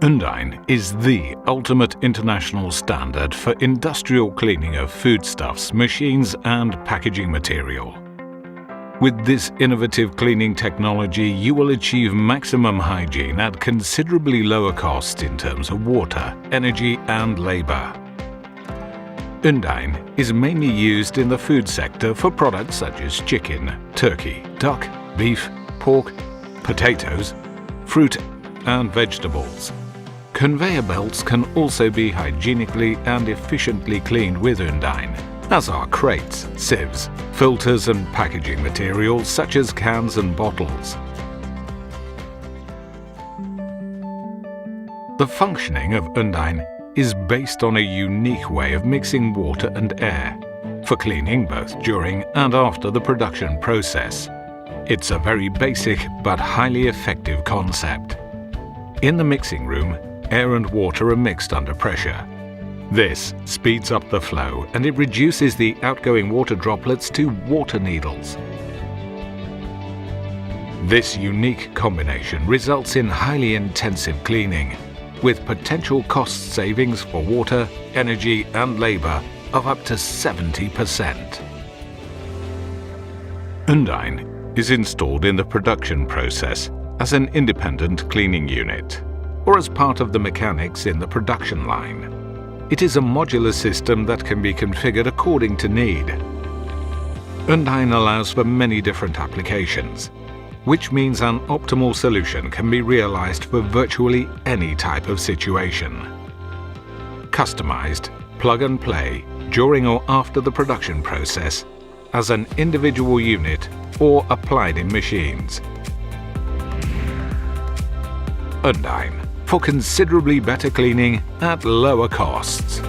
Undine is the ultimate international standard for industrial cleaning of foodstuffs, machines and packaging material. With this innovative cleaning technology, you will achieve maximum hygiene at considerably lower costs in terms of water, energy and labor. Undine is mainly used in the food sector for products such as chicken, turkey, duck, beef, pork, potatoes, fruit and vegetables. Conveyor belts can also be hygienically and efficiently cleaned with Undine, as are crates, sieves, filters and packaging materials such as cans and bottles. The functioning of Undine is based on a unique way of mixing water and air for cleaning both during and after the production process. It's a very basic but highly effective concept. In the mixing room, air and water are mixed under pressure. This speeds up the flow and it reduces the outgoing water droplets to water needles. This unique combination results in highly intensive cleaning, with potential cost savings for water, energy and labor of up to 70%. Undine is installed in the production process as an independent cleaning unit, or as part of the mechanics in the production line. It is a modular system that can be configured according to need. Undine allows for many different applications, which means an optimal solution can be realized for virtually any type of situation. Customized, plug and play, during or after the production process, as an individual unit or applied in machines. Undine, for considerably better cleaning at lower costs.